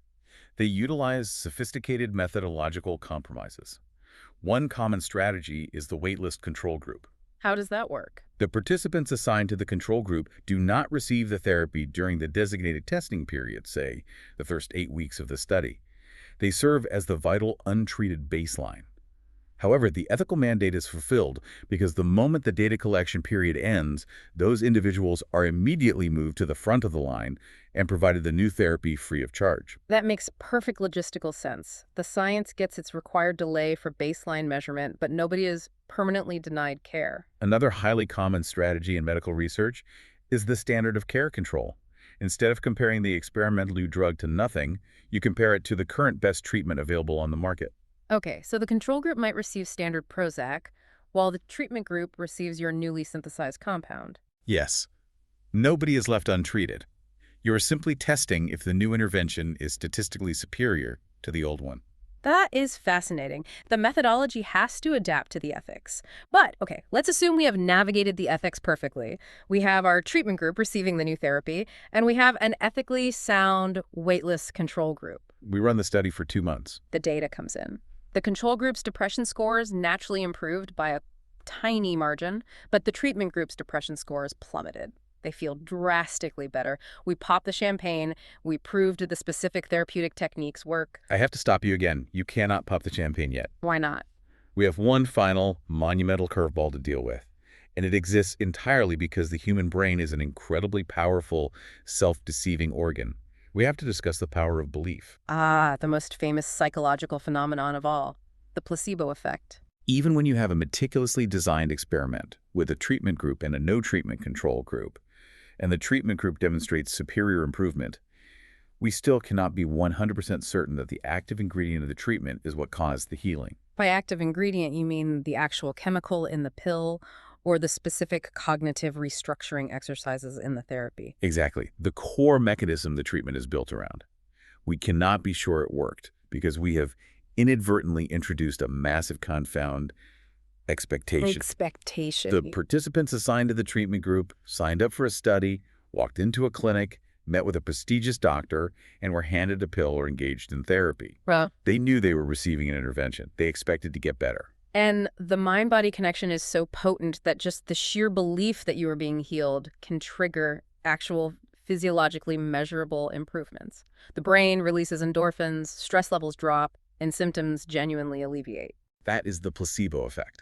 They utilize sophisticated methodological compromises. One common strategy is the waitlist control group. How does that work? The participants assigned to the control group do not receive the therapy during the designated testing period, say, the first 8 weeks of the study. They serve as the vital, untreated baseline. However, the ethical mandate is fulfilled because the moment the data collection period ends, those individuals are immediately moved to the front of the line and provided the new therapy free of charge. That makes perfect logistical sense. The science gets its required delay for baseline measurement, but nobody is permanently denied care. Another highly common strategy in medical research is the standard of care control. Instead of comparing the experimental new drug to nothing, you compare it to the current best treatment available on the market. Okay, so the control group might receive standard Prozac, while the treatment group receives your newly synthesized compound. Yes. Nobody is left untreated. You are simply testing if the new intervention is statistically superior to the old one. That is fascinating. The methodology has to adapt to the ethics. But, okay, let's assume we have navigated the ethics perfectly. We have our treatment group receiving the new therapy, and we have an ethically sound waitlist control group. We run the study for 2 months. The data comes in. The control group's depression scores naturally improved by a tiny margin, but the treatment group's depression scores plummeted. They feel drastically better. We popped the champagne. We proved the specific therapeutic techniques work. I have to stop you again. You cannot pop the champagne yet. Why not? We have one final, monumental curveball to deal with, and it exists entirely because the human brain is an incredibly powerful, self-deceiving organ. We have to discuss the power of belief. Ah, the most famous psychological phenomenon of all, the placebo effect. Even when you have a meticulously designed experiment with a treatment group and a no-treatment control group, and the treatment group demonstrates superior improvement, we still cannot be 100% certain that the active ingredient of the treatment is what caused the healing. By active ingredient, you mean the actual chemical in the pill or the specific cognitive restructuring exercises in the therapy? Exactly. The core mechanism the treatment is built around. We cannot be sure it worked because we have inadvertently introduced a massive confound expectation. The participants assigned to the treatment group signed up for a study, walked into a clinic, met with a prestigious doctor, and were handed a pill or engaged in therapy. Well, They knew they were receiving an intervention. They expected to get better. and the mind-body connection is so potent that just the sheer belief that you are being healed can trigger actual physiologically measurable improvements. The brain releases endorphins, stress levels drop, and symptoms genuinely alleviate. That is the placebo effect.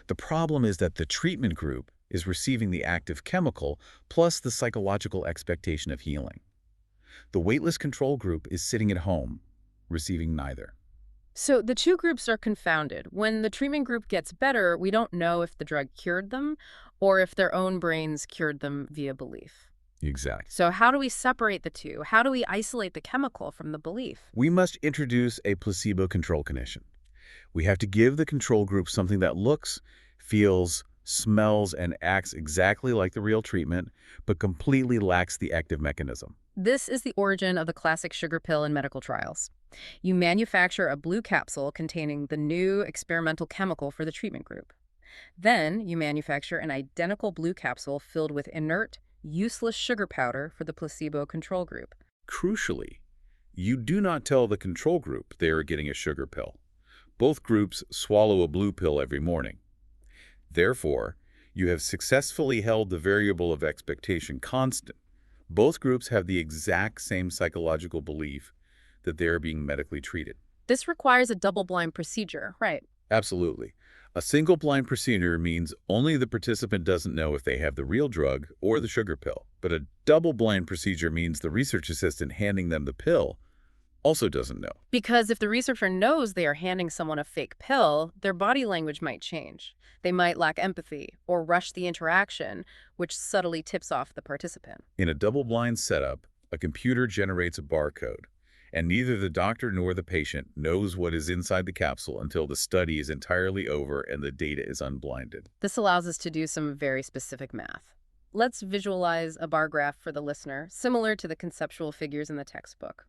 The problem is that the treatment group is receiving the active chemical plus the psychological expectation of healing. The weightless control group is sitting at home, receiving neither. So the two groups are confounded. When the treatment group gets better, we don't know if the drug cured them or if their own brains cured them via belief. Exactly. So how do we separate the two? How do we isolate the chemical from the belief? We must introduce a placebo control condition. We have to give the control group something that looks, feels, smells, and acts exactly like the real treatment, but completely lacks the active mechanism. This is the origin of the classic sugar pill in medical trials. You manufacture a blue capsule containing the new experimental chemical for the treatment group. Then you manufacture an identical blue capsule filled with inert, useless sugar powder for the placebo control group. Crucially, you do not tell the control group they are getting a sugar pill. Both groups swallow a blue pill every morning. Therefore, you have successfully held the variable of expectation constant. Both groups have the exact same psychological belief that they are being medically treated. This requires a double-blind procedure, right? Absolutely. A single-blind procedure means only the participant doesn't know if they have the real drug or the sugar pill. But a double-blind procedure means the research assistant handing them the pill also doesn't know. Because if the researcher knows they are handing someone a fake pill, their body language might change. They might lack empathy or rush the interaction, which subtly tips off the participant. In a double-blind setup, a computer generates a barcode, and neither the doctor nor the patient knows what is inside the capsule until the study is entirely over and the data is unblinded. This allows us to do some very specific math. Let's visualize a bar graph for the listener, similar to the conceptual figures in the textbook.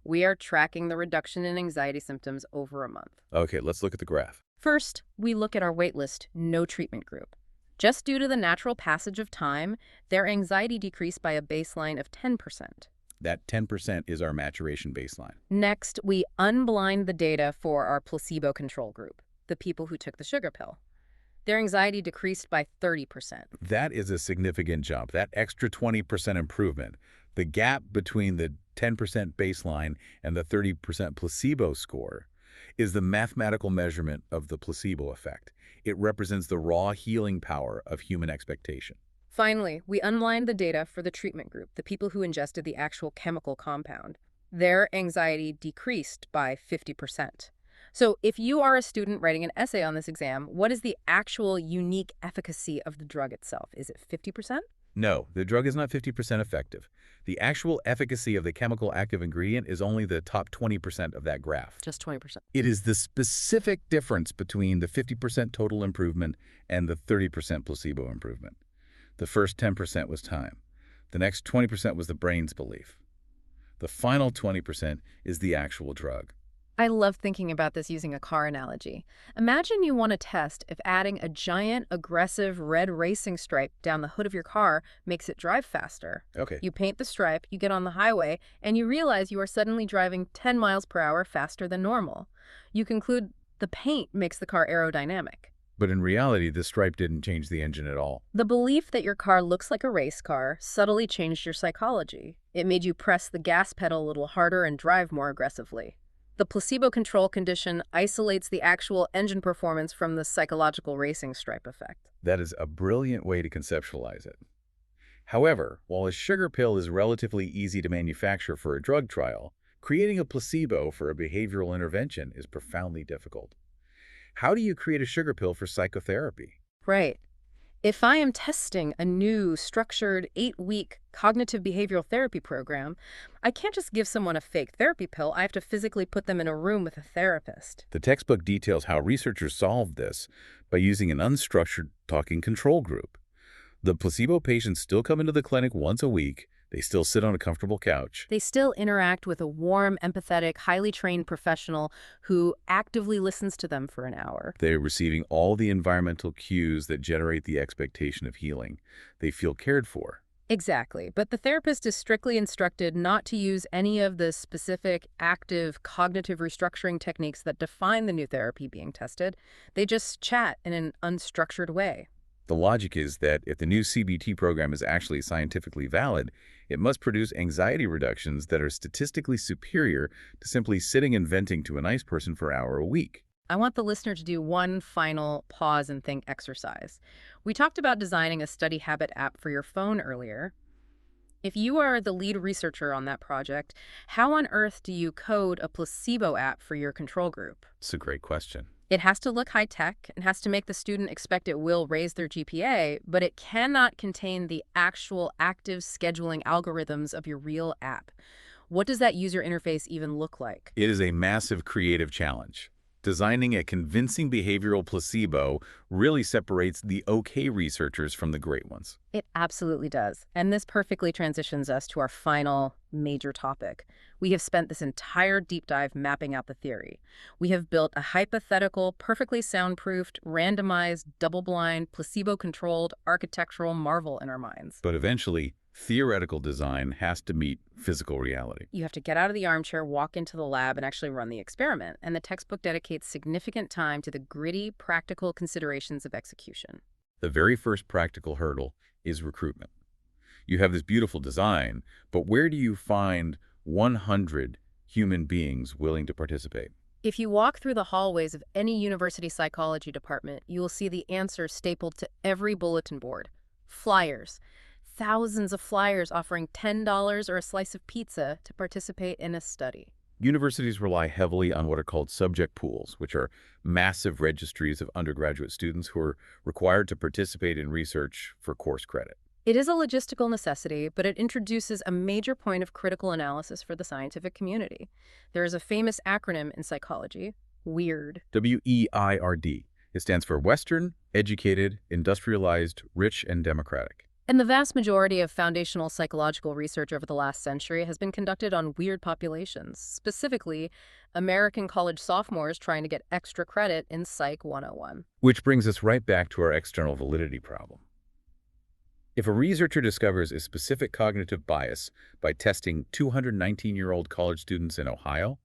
We are tracking the reduction in anxiety symptoms over a month. Okay, let's look at the graph. First, we look at our waitlist, no treatment group. Just due to the natural passage of time, their anxiety decreased by a baseline of 10%. That 10% is our maturation baseline. Next, we unblind the data for our placebo control group, the people who took the sugar pill. Their anxiety decreased by 30%. That is a significant jump. That extra 20% improvement, the gap between the 10% baseline and the 30% placebo score, is the mathematical measurement of the placebo effect. It represents the raw healing power of human expectation. Finally, we unblind the data for the treatment group, the people who ingested the actual chemical compound. Their anxiety decreased by 50%. So if you are a student writing an essay on this exam, what is the actual unique efficacy of the drug itself? Is it 50%? No, the drug is not 50% effective. The actual efficacy of the chemical active ingredient is only the top 20% of that graph. Just 20%. It is the specific difference between the 50% total improvement and the 30% placebo improvement. The first 10% was time. The next 20% was the brain's belief. The final 20% is the actual drug. I love thinking about this using a car analogy. Imagine you want to test if adding a giant, aggressive red racing stripe down the hood of your car makes it drive faster. Okay. You paint the stripe, you get on the highway, and you realize you are suddenly driving 10 miles per hour faster than normal. You conclude the paint makes the car aerodynamic. But in reality, the stripe didn't change the engine at all. The belief that your car looks like a race car subtly changed your psychology. It made you press the gas pedal a little harder and drive more aggressively. The placebo control condition isolates the actual engine performance from the psychological racing stripe effect. That is a brilliant way to conceptualize it. However, while a sugar pill is relatively easy to manufacture for a drug trial, creating a placebo for a behavioral intervention is profoundly difficult. How do you create a sugar pill for psychotherapy? Right. If I am testing a new, structured, 8-week cognitive behavioral therapy program, I can't just give someone a fake therapy pill. I have to physically put them in a room with a therapist. The textbook details how researchers solved this by using an unstructured talking control group. The placebo patients still come into the clinic once a week. They still sit on a comfortable couch. They still interact with a warm, empathetic, highly trained professional who actively listens to them for an hour. They're receiving all the environmental cues that generate the expectation of healing. They feel cared for. Exactly. But the therapist is strictly instructed not to use any of the specific, active, cognitive restructuring techniques that define the new therapy being tested. They just chat in an unstructured way. The logic is that if the new CBT program is actually scientifically valid, it must produce anxiety reductions that are statistically superior to simply sitting and venting to a nice person for an hour a week. I want the listener to do one final pause and think exercise. We talked about designing a study habit app for your phone earlier. If you are the lead researcher on that project, how on earth do you code a placebo app for your control group? It's a great question. It has to look high-tech and has to make the student expect it will raise their GPA, but it cannot contain the actual active scheduling algorithms of your real app. What does that user interface even look like? It is a massive creative challenge. Designing a convincing behavioral placebo really separates the okay researchers from the great ones. It absolutely does. And this perfectly transitions us to our final major topic. We have spent this entire deep dive mapping out the theory. We have built a hypothetical, perfectly soundproofed, randomized, double-blind, placebo-controlled architectural marvel in our minds. But eventually, theoretical design has to meet physical reality. You have to get out of the armchair, walk into the lab, and actually run the experiment. And the textbook dedicates significant time to the gritty, practical considerations of execution. The very first practical hurdle is recruitment. You have this beautiful design, but where do you find 100 human beings willing to participate? If you walk through the hallways of any university psychology department, you will see the answer stapled to every bulletin board. Flyers. Thousands of flyers offering $10 or a slice of pizza to participate in a study. Universities rely heavily on what are called subject pools, which are massive registries of undergraduate students who are required to participate in research for course credit. It is a logistical necessity, but it introduces a major point of critical analysis for the scientific community. There is a famous acronym in psychology, WEIRD. WEIRD. It stands for Western, Educated, Industrialized, Rich, and Democratic. And the vast majority of foundational psychological research over the last century has been conducted on weird populations, specifically American college sophomores trying to get extra credit in Psych 101. Which brings us right back to our external validity problem. If a researcher discovers a specific cognitive bias by testing 219-year-old college students in Ohio,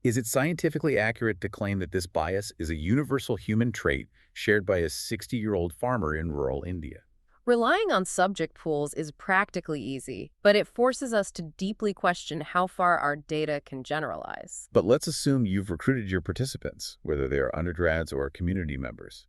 is it scientifically accurate to claim that this bias is a universal human trait shared by a 60-year-old farmer in rural India? Relying on subject pools is practically easy, but it forces us to deeply question how far our data can generalize. But let's assume you've recruited your participants, whether they are undergrads or community members.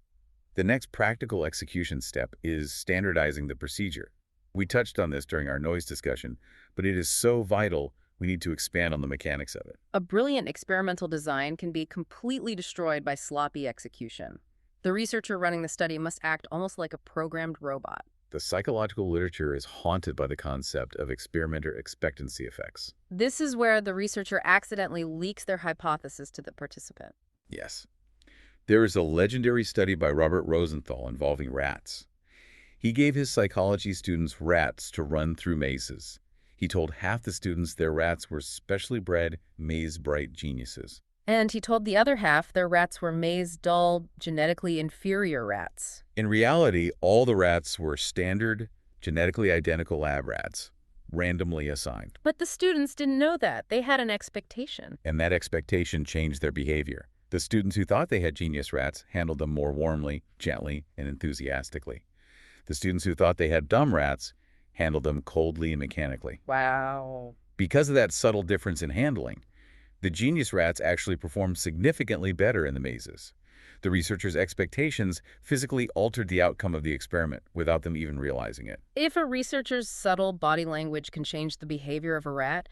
The next practical execution step is standardizing the procedure. We touched on this during our noise discussion, but it is so vital we need to expand on the mechanics of it. A brilliant experimental design can be completely destroyed by sloppy execution. The researcher running the study must act almost like a programmed robot. The psychological literature is haunted by the concept of experimenter expectancy effects. This is where the researcher accidentally leaks their hypothesis to the participant. Yes. There is a legendary study by Robert Rosenthal involving rats. He gave his psychology students rats to run through mazes. He told half the students their rats were specially bred, maze-bright geniuses. And he told the other half their rats were maze-dull, genetically inferior rats. In reality, all the rats were standard, genetically identical lab rats, randomly assigned. But the students didn't know that. They had an expectation. And that expectation changed their behavior. The students who thought they had genius rats handled them more warmly, gently, and enthusiastically. The students who thought they had dumb rats handled them coldly and mechanically. Wow. Because of that subtle difference in handling, the genius rats actually performed significantly better in the mazes. The researchers' expectations physically altered the outcome of the experiment without them even realizing it. If a researcher's subtle body language can change the behavior of a rat,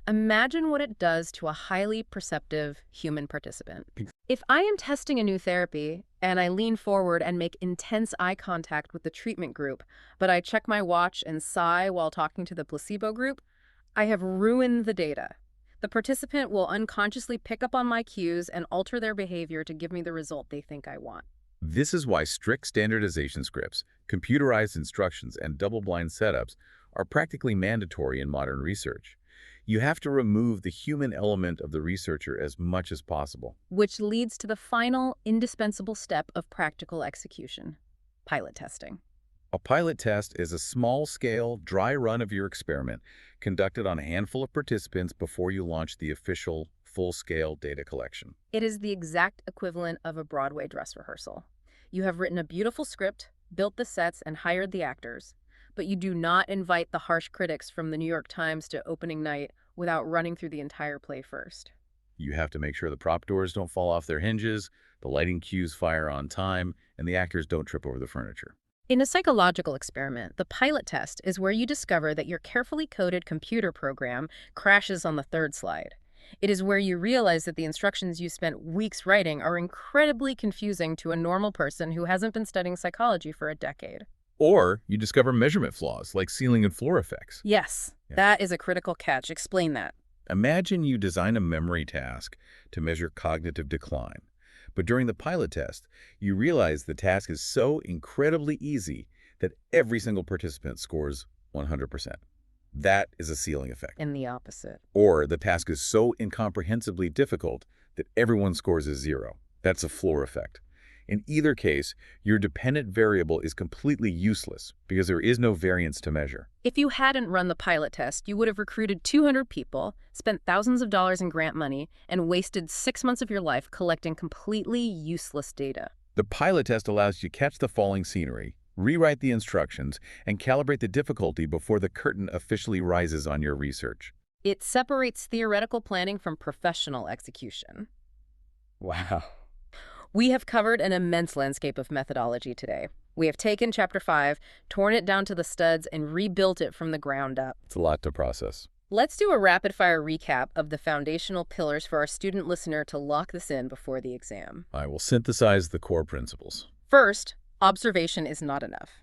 imagine what it does to a highly perceptive human participant. If I am testing a new therapy and I lean forward and make intense eye contact with the treatment group, but I check my watch and sigh while talking to the placebo group, I have ruined the data. The participant will unconsciously pick up on my cues and alter their behavior to give me the result they think I want. This is why strict standardization scripts, computerized instructions, and double-blind setups are practically mandatory in modern research. You have to remove the human element of the researcher as much as possible. Which leads to the final, indispensable step of practical execution: pilot testing. A pilot test is a small-scale, dry run of your experiment conducted on a handful of participants before you launch the official, full-scale data collection. It is the exact equivalent of a Broadway dress rehearsal. You have written a beautiful script, built the sets, and hired the actors. But you do not invite the harsh critics from the New York Times to opening night without running through the entire play first. You have to make sure the prop doors don't fall off their hinges, the lighting cues fire on time, and the actors don't trip over the furniture. In a psychological experiment, the pilot test is where you discover that your carefully coded computer program crashes on the third slide. It is where you realize that the instructions you spent weeks writing are incredibly confusing to a normal person who hasn't been studying psychology for a decade. Or you discover measurement flaws, like ceiling and floor effects. Yes, Yeah. that is a critical catch. Explain that. Imagine you design a memory task to measure cognitive decline. But during the pilot test, you realize the task is so incredibly easy that every single participant scores 100%. That is a ceiling effect. And the opposite. Or the task is so incomprehensibly difficult that everyone scores a 0. That's a floor effect. In either case, your dependent variable is completely useless because there is no variance to measure. If you hadn't run the pilot test, you would have recruited 200 people, spent thousands of dollars in grant money, and wasted 6 months of your life collecting completely useless data. The pilot test allows you to catch the falling scenery, rewrite the instructions, and calibrate the difficulty before the curtain officially rises on your research. It separates theoretical planning from professional execution. Wow. We have covered an immense landscape of methodology today. We have taken Chapter 5, torn it down to the studs, and rebuilt it from the ground up. It's a lot to process. Let's do a rapid-fire recap of the foundational pillars for our student listener to lock this in before the exam. I will synthesize the core principles. First, observation is not enough.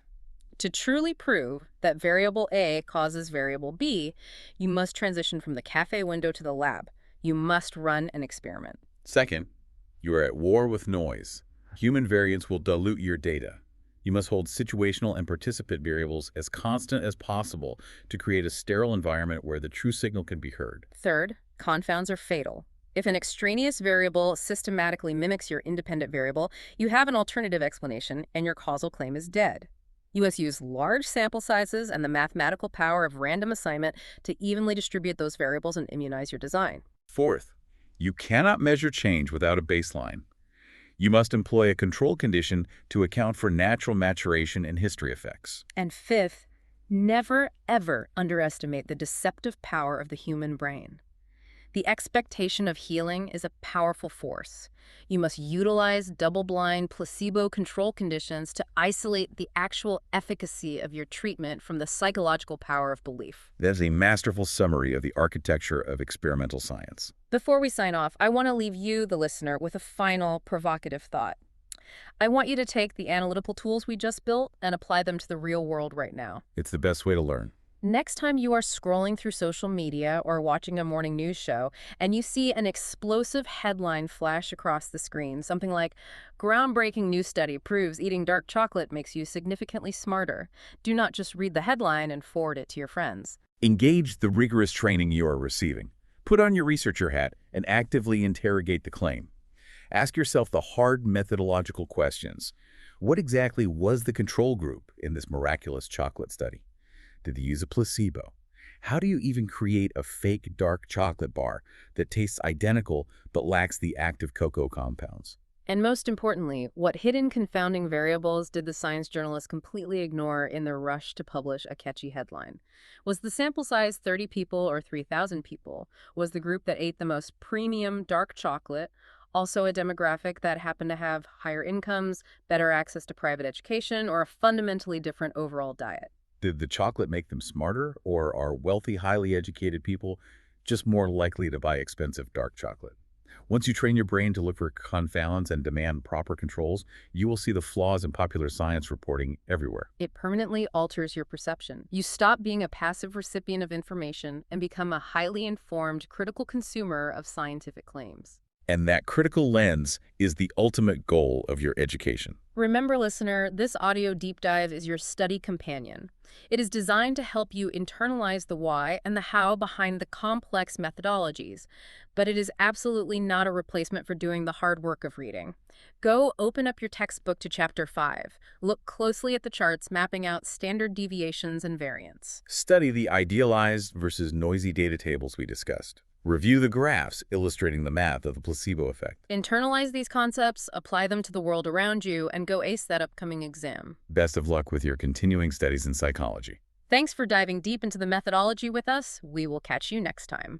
To truly prove that variable A causes variable B, you must transition from the cafe window to the lab. You must run an experiment. Second, you are at war with noise. Human variance will dilute your data. You must hold situational and participant variables as constant as possible to create a sterile environment where the true signal can be heard. Third, confounds are fatal. If an extraneous variable systematically mimics your independent variable, you have an alternative explanation and your causal claim is dead. You must use large sample sizes and the mathematical power of random assignment to evenly distribute those variables and immunize your design. Fourth, you cannot measure change without a baseline. You must employ a control condition to account for natural maturation and history effects. And fifth, never, ever underestimate the deceptive power of the human brain. The expectation of healing is a powerful force. You must utilize double-blind, placebo control conditions to isolate the actual efficacy of your treatment from the psychological power of belief. That is a masterful summary of the architecture of experimental science. Before we sign off, I want to leave you, the listener, with a final provocative thought. I want you to take the analytical tools we just built and apply them to the real world right now. It's the best way to learn. Next time you are scrolling through social media or watching a morning news show and you see an explosive headline flash across the screen, something like, "Groundbreaking new study proves eating dark chocolate makes you significantly smarter," do not just read the headline and forward it to your friends. Engage the rigorous training you are receiving. Put on your researcher hat and actively interrogate the claim. Ask yourself the hard methodological questions. What exactly was the control group in this miraculous chocolate study? Did they use a placebo? How do you even create a fake dark chocolate bar that tastes identical but lacks the active cocoa compounds? And most importantly, what hidden confounding variables did the science journalists completely ignore in their rush to publish a catchy headline? Was the sample size 30 people or 3,000 people? Was the group that ate the most premium dark chocolate also a demographic that happened to have higher incomes, better access to private education, or a fundamentally different overall diet? Did the chocolate make them smarter, or are wealthy, highly educated people just more likely to buy expensive dark chocolate? Once you train your brain to look for confounds and demand proper controls, you will see the flaws in popular science reporting everywhere. It permanently alters your perception. You stop being a passive recipient of information and become a highly informed, critical consumer of scientific claims. And that critical lens is the ultimate goal of your education. Remember, listener, this audio deep dive is your study companion. It is designed to help you internalize the why and the how behind the complex methodologies, but it is absolutely not a replacement for doing the hard work of reading. Go open up your textbook to Chapter 5. Look closely at the charts mapping out standard deviations and variance. Study the idealized versus noisy data tables we discussed. Review the graphs illustrating the math of the placebo effect. Internalize these concepts, apply them to the world around you, and go ace that upcoming exam. Best of luck with your continuing studies in psychology. Thanks for diving deep into the methodology with us. We will catch you next time.